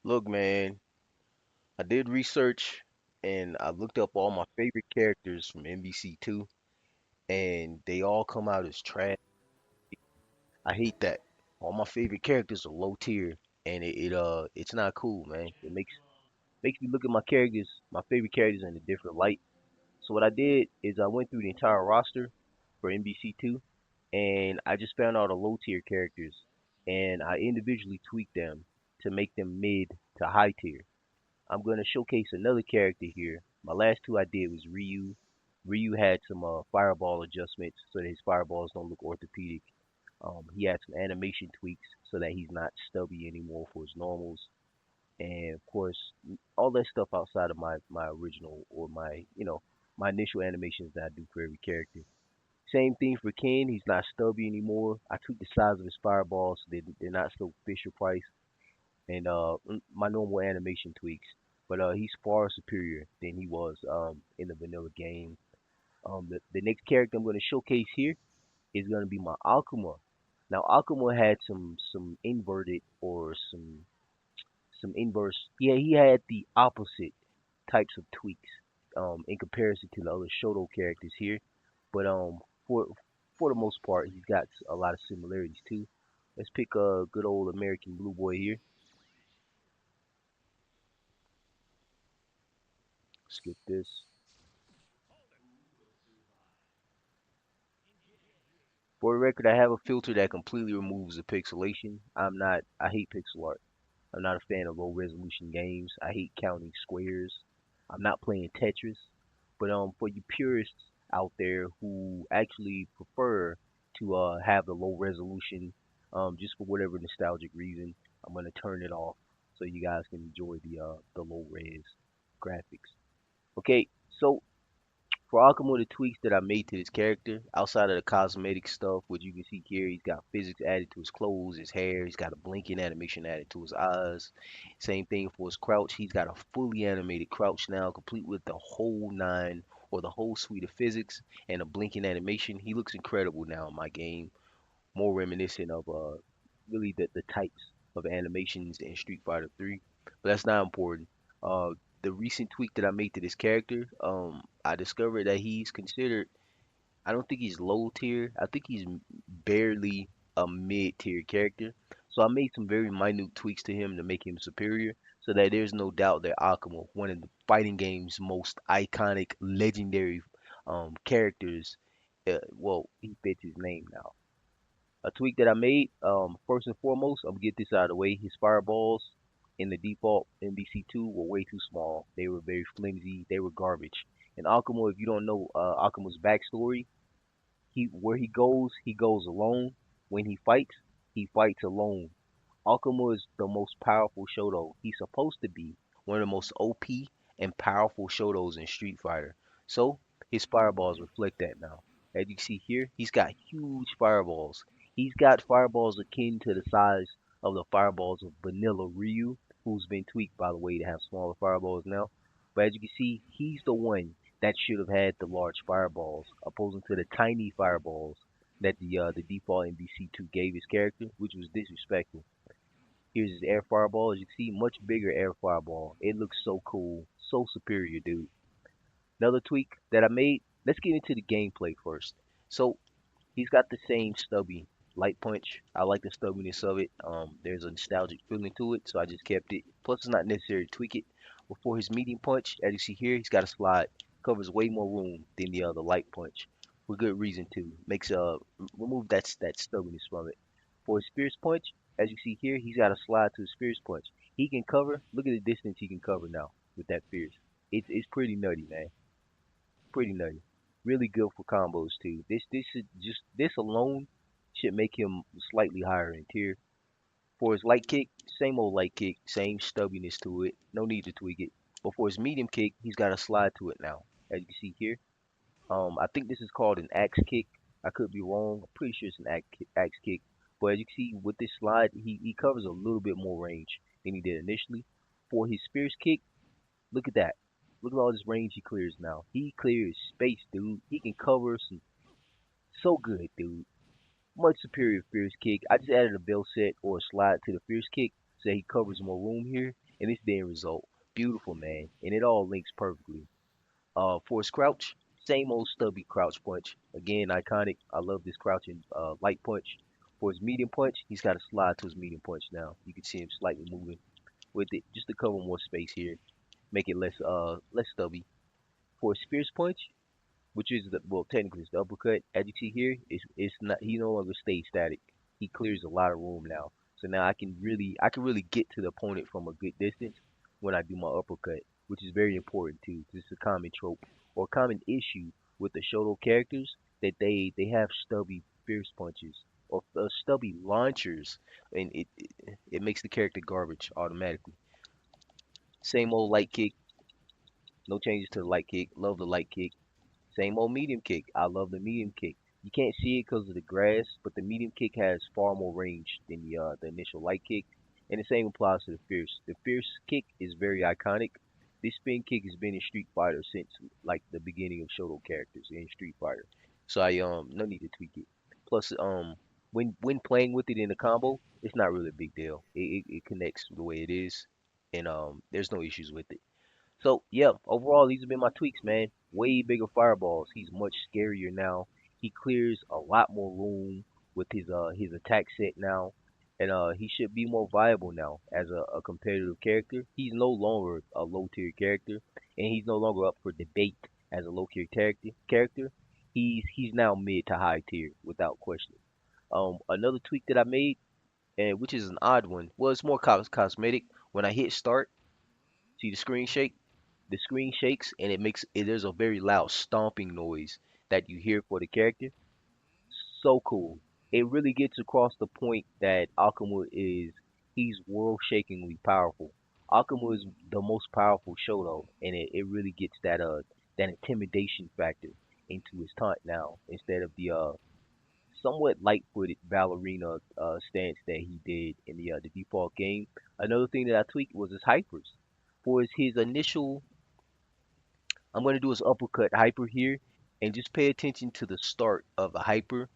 Look, man, I did research and I looked up all my favorite characters from MVC2 and they all come out as trash. I hate that. All my favorite characters are low tier and it's not cool, man. It makes me look at my characters, my favorite characters in a different light. So what I did is I went through the entire roster for MVC2 and I just found all the low tier characters and I individually tweaked them to make them mid to high tier. I'm going to showcase another character here. My last two I did was Ryu. Ryu had some fireball adjustments so that his fireballs don't look orthopedic. He had some animation tweaks so that he's not stubby anymore for his normals. And of course, all that stuff outside of my original or my initial animations that I do for every character. Same thing for Ken. He's not stubby anymore. I tweaked the size of his fireballs so they're not so Fisher Price and my normal animation tweaks. But he's far superior than he was in the vanilla game. The next character I'm going to showcase here is going to be my Akuma. Now Akuma had some inverted or some inverse. Yeah, he had the opposite types of tweaks in comparison to the other Shoto characters here. But for for the most part, he's got a lot of similarities too. Let's pick a good old American Blue Boy here. Skip this. For the record, I have a filter that completely removes the pixelation. I hate pixel art. I'm not a fan of low resolution games. I hate counting squares. I'm not playing Tetris. But for you purists out there who actually prefer to have the low resolution, just for whatever nostalgic reason, I'm gonna turn it off so you guys can enjoy the low res graphics. Okay, so for Akuma, the tweaks that I made to his character, outside of the cosmetic stuff, which you can see here, he's got physics added to his clothes, his hair, he's got a blinking animation added to his eyes. Same thing for his crouch. He's got a fully animated crouch now, complete with the whole nine or the whole suite of physics and a blinking animation. He looks incredible now in my game, more reminiscent of really the types of animations in Street Fighter 3. But that's not important. Uh, the recent tweak that I made to this character, I discovered that he's considered. I don't think he's low tier. I think he's barely a mid tier character. So I made some very minute tweaks to him to make him superior, so that there's no doubt that Akuma, one of the fighting game's most iconic, legendary characters, well, he fits his name now. A tweak that I made, first and foremost, I'm gonna get this out of the way. His fireballs in the default MVC2 were way too small. They were very flimsy. They were garbage. And Akuma, if you don't know Akuma's backstory, he goes alone. When he fights alone. Akuma is the most powerful Shoto. He's supposed to be one of the most OP and powerful Shotos in Street Fighter. So his fireballs reflect that now. As you see here, he's got huge fireballs. He's got fireballs akin to the size of the fireballs of Vanilla Ryu, who's been tweaked by the way to have smaller fireballs now. But as you can see, he's the one that should have had the large fireballs, opposing to the tiny fireballs that the default MVC2 gave his character, which was disrespectful. Here's his air fireball. As you can see, much bigger air fireball. It looks so cool, so superior, dude. Another tweak that I made. Let's get into the gameplay first. So he's got the same stubby light punch. I like the stubbiness of it. There's a nostalgic feeling to it, so I just kept it. Plus, it's not necessary to tweak it. Before his medium punch, as you see here, he's got a slide. Covers way more room than the other light punch, for good reason too. Makes remove that stubbiness from it. For his fierce punch, as you see here, he's got a slide to his fierce punch. He can cover. Look at the distance he can cover now with that fierce. It's pretty nutty, man. Pretty nutty. Really good for combos too. This should just this alone should make him slightly higher in tier. For his light kick, same old light kick, same stubbiness to it. No need to tweak it. But for his medium kick, he's got a slide to it now. As you can see here. I think this is called an axe kick. I could be wrong. I'm pretty sure it's an axe kick. But as you can see with this slide, he covers a little bit more range than he did initially. For his fierce kick, look at that. Look at all this range he clears now. He clears space, dude. He can cover some so good, dude. Much superior fierce kick. I just added a bell set or a slide to the fierce kick so he covers more room here. and it's the end result. Beautiful, man, and it all links perfectly. For his crouch, same old stubby crouch punch. Again, iconic. I love this crouching light punch. For his medium punch, he's got to slide to his medium punch now. You can see him slightly moving with it just to cover more space here, make it less stubby. For his fierce punch, which is the well technically it's the uppercut. As you see here, it's not he no longer stays static. He clears a lot of room now. So now I can really get to the opponent from a good distance when I do my uppercut, which is very important too. 'Cause it's a common trope or common issue with the Shoto characters that they have stubby fierce punches or stubby launchers, and it makes the character garbage automatically. Same old light kick, no changes to the light kick. Love the light kick. Same old medium kick. I love the medium kick. You can't see it because of the grass, but the medium kick has far more range than the initial light kick, and the same applies to the fierce. The fierce kick is very iconic. This spin kick has been in Street Fighter since like the beginning of Shoto characters in Street Fighter, so I no need to tweak it. Plus when playing with it in a combo, it's not really a big deal. It connects the way it is, and there's no issues with it. So yeah, overall these have been my tweaks, man. Way bigger fireballs. He's much scarier now. He clears a lot more room with his attack set now, and he should be more viable now as a competitive character. He's no longer a low tier character, and he's no longer up for debate as a low tier character. He's now mid to high tier without question. Another tweak that I made, and which is an odd one, was more cosmetic. When I hit start, see the screen shake? The screen shakes and there's a very loud stomping noise that you hear for the character. So cool. It really gets across the point that Akuma he's world shakingly powerful. Akuma is the most powerful Shoto, and it really gets that intimidation factor into his taunt now instead of the somewhat light footed ballerina stance that he did in the default game. Another thing that I tweaked was his hypers. For his initial I'm going to do his uppercut hyper here, and just pay attention to the start of a hyper.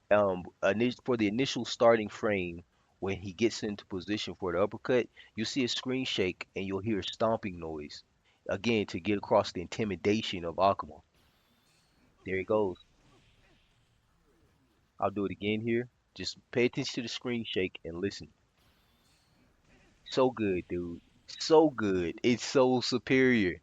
For the initial starting frame, when he gets into position for the uppercut, you'll see a screen shake and you'll hear a stomping noise. Again, to get across the intimidation of Akuma. There it goes. I'll do it again here. Just pay attention to the screen shake and listen. So good, dude. So good. It's so superior.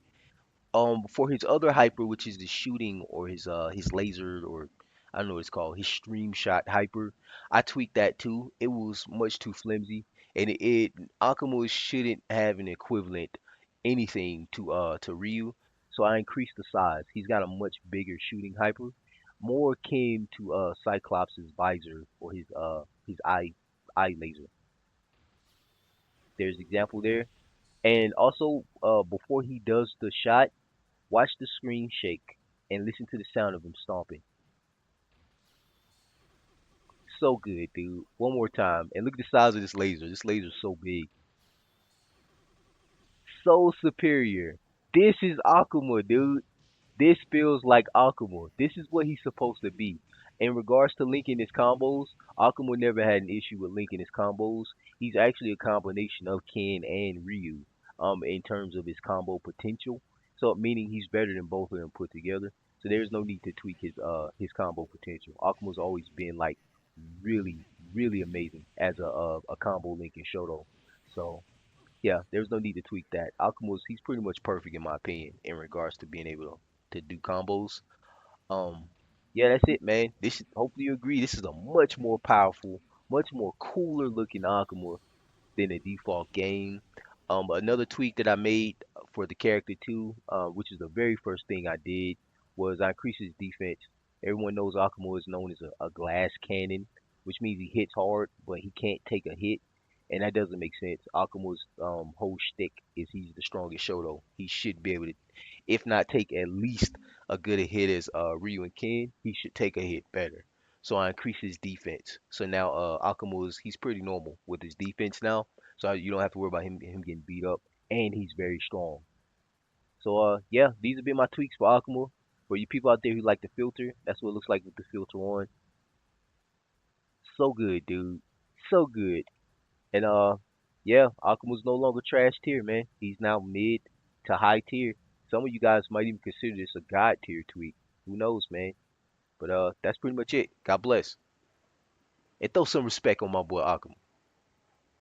For his other hyper, which is the shooting or his laser or I don't know what it's called, his stream shot hyper, I tweaked that too. It was much too flimsy, and it Akuma shouldn't have an equivalent anything to Ryu, so I increased the size. He's got a much bigger shooting hyper, more akin to Cyclops' visor or his eye laser. There's example there, and also before he does the shot. Watch the screen shake and listen to the sound of him stomping. So good, dude. One more time. And look at the size of this laser. This laser is so big. So superior. This is Akuma, dude. This feels like Akuma. This is what he's supposed to be. In regards to linking his combos, Akuma never had an issue with linking his combos. He's actually a combination of Ken and Ryu, in terms of his combo potential. So meaning he's better than both of them put together. So there's no need to tweak his combo potential. Akuma's always been like really, really amazing as a combo link in Shoto. So yeah, there's no need to tweak that. He's pretty much perfect in my opinion in regards to being able to do combos. Um, yeah, that's it, man. Hopefully you agree. This is a much more powerful, much more cooler looking Akuma than the default game. Another tweak that I made for the character too, which is the very first thing I did, was I increased his defense. Everyone knows Akuma is known as a glass cannon, which means he hits hard, but he can't take a hit, and that doesn't make sense. Akuma's whole shtick is he's the strongest Shoto. He should be able to, if not take at least a good a hit as Ryu and Ken, he should take a hit better. So I increased his defense. So now he's pretty normal with his defense now. So you don't have to worry about him getting beat up, and he's very strong. So yeah, these have been my tweaks for Akuma. For you people out there who like the filter, that's what it looks like with the filter on. So good, dude. So good. And Yeah, Akuma's no longer trash tier, man. He's now mid to high tier. Some of you guys might even consider this a god tier tweet. Who knows, man? But that's pretty much it. God bless. And throw some respect on my boy Akuma.